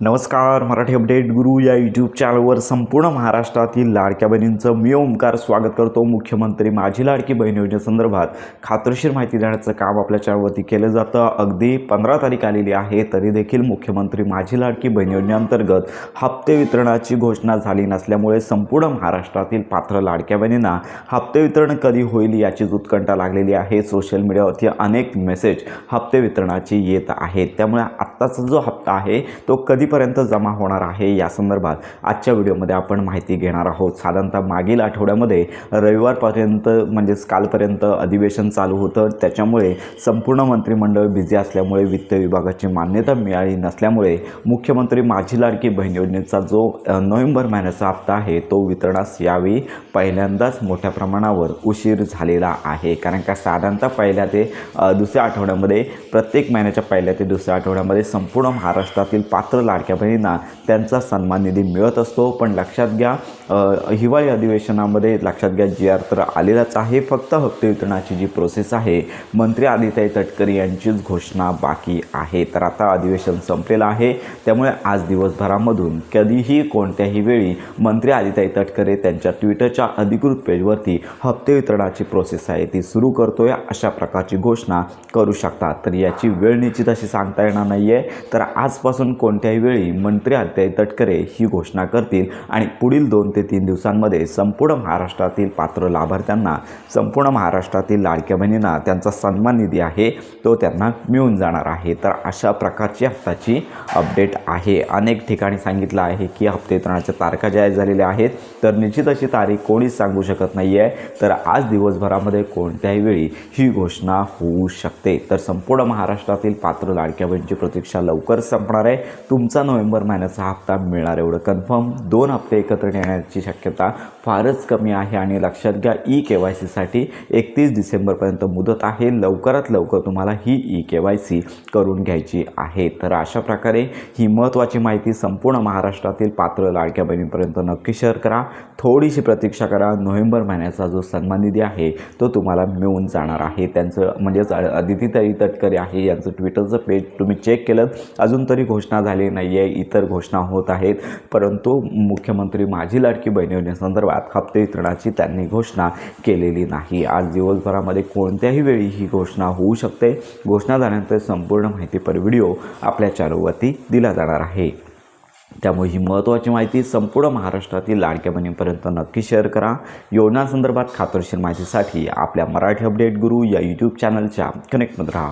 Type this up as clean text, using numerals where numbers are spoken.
नमस्कार. मराठी अपडेट गुरु या यूट्यूब चॅनलवर संपूर्ण महाराष्ट्रातील लाडक्या बहिणींचं मी ओमकार स्वागत करतो. मुख्यमंत्री माझी लाडकी बहीण योजनेसंदर्भात खात्रीशीर माहिती देण्याचं काम आपल्या चॅनलवरती केलं जातं. अगदी 15 तारीख आलेली आहे तरी देखील मुख्यमंत्री माझी लाडकी बहीण योजनेअंतर्गत हप्ते वितरणाची घोषणा झाली नसल्यामुळे संपूर्ण महाराष्ट्रातील पात्र लाडक्या बहिणींना हप्ते वितरण कधी होईल याचीच उत्कंठा लागलेली आहे. सोशल मीडियावरती अनेक मेसेज हप्ते वितरणाची येत आहेत. त्यामुळे आत्ताचा जो हप्ता आहे तो कधीपर्यंत जमा होणार आहे या संदर्भात आजच्या व्हिडिओमध्ये आपण माहिती घेणार आहोत. साधारणतः मागील आठवड्यामध्ये रविवारपर्यंत म्हणजेच कालपर्यंत अधिवेशन चालू होतं. त्याच्यामुळे संपूर्ण मंत्रिमंडळ बिझी असल्यामुळे वित्त विभागाची मान्यता मिळाली नसल्यामुळे मुख्यमंत्री माझी लाडकी बहीण योजनेचा जो नोव्हेंबर महिन्याचा हप्ता आहे तो वितरणास यावेळी पहिल्यांदाच मोठ्या प्रमाणावर उशीर झालेला आहे. कारण का साधारणतः पहिल्या ते दुसऱ्या आठवड्यामध्ये प्रत्येक महिन्याच्या पहिल्या ते दुसऱ्या आठवड्यामध्ये संपूर्ण महाराष्ट्रातील पात्र लाडक्या बहिणींना त्यांचा सन्मान निधी मिळत असतो. पण लक्षात घ्या हिवाळी अधिवेशनामध्ये लक्षात घ्या जी आर तर आलेलाच आहे. फक्त हप्ते वितरणाची जी प्रोसेस आहे मंत्री आदिताई तटकरे यांचीच घोषणा बाकी आहे. तर आता अधिवेशन संपलेलं आहे त्यामुळे आज दिवसभरामधून कधीही कोणत्याही वेळी मंत्री आदिताई तटकरे त्यांच्या ट्विटरच्या अधिकृत पेजवरती हप्ते वितरणाची प्रोसेस आहे ती सुरू करतोय अशा प्रकारची घोषणा करू शकतात. तर याची वेळ निश्चित अशी सांगता येणार नाही आहे. तर आजपासून कोणत्याही वेळी मंत्री आदिताई तटकरे ही घोषणा करतील आणि पुढील 2 ते 3 दिवसांमध्ये संपूर्ण महाराष्ट्रातील पात्र लाभार्थ्यांना संपूर्ण महाराष्ट्रातील लाडक्या बहिणींना त्यांचा सन्मान निधी आहे तो त्यांना मिळून जाणार आहे. तर अशा प्रकारची हप्त्याची अपडेट आहे. अनेक ठिकाणी सांगितलं आहे की हप्ते वितरणाच्या तारखा जाहीर झालेल्या आहेत. तर निश्चित अशी तारीख कोणीच सांगू शकत नाही आहे. तर आज दिवसभरामध्ये कोणत्याही वेळी ही घोषणा होऊ शकते. तर संपूर्ण महाराष्ट्रातील पात्र लाडक्या बहिणीची प्रतीक्षा लवकर संपणार आहे. तुमचा नोव्हेंबर महिन्याचा हप्ता मिळणार एवढं कन्फर्म. 2 हप्ते एकत्र येण्याची शक्यता फारच कमी आहे. आणि लक्षात घ्या KYCसाठी 31 डिसेंबरपर्यंत मुदत आहे. लवकरात लवकर तुम्हाला ही KYC करून घ्यायची आहे. तर अशा प्रकारे ही महत्त्वाची माहिती संपूर्ण महाराष्ट्रातील पात्र लाडक्या बहिणींपर्यंत नक्की शेअर करा. थोडीशी प्रतीक्षा करा. नोव्हेंबर महिन्याचा जो सन्मान निधी आहे तो तुम्हाला मिळून जाणार आहे. त्यांचं म्हणजेच आदिताई तटकरे आहे यांचं ट्विटरचं पेज तुम्ही चेक केलं अजून तरी घोषणा झाली नाही आहे. इतर घोषणा होत आहेत परंतु मुख्यमंत्री माझी लाडकी बहीण योजनेसंदर्भात हप्ते वितरणाची त्यांनी घोषणा केलेली नाही. आज दिवसभरामध्ये कोणत्याही वेळी ही घोषणा होऊ शकते. घोषणा झाल्यानंतर संपूर्ण माहितीपर व्हिडिओ आपल्या चॅनलवरती दिला जाणार आहे. त्यामुळे ही महत्त्वाची माहिती संपूर्ण महाराष्ट्रातील लाडक्या बहिणींपर्यंत नक्की शेअर करा. योजनांसंदर्भात खात्रीशीर माहितीसाठी आपल्या मराठी अपडेट गुरु या यूट्यूब चॅनलच्या कनेक्टमध्ये राहा.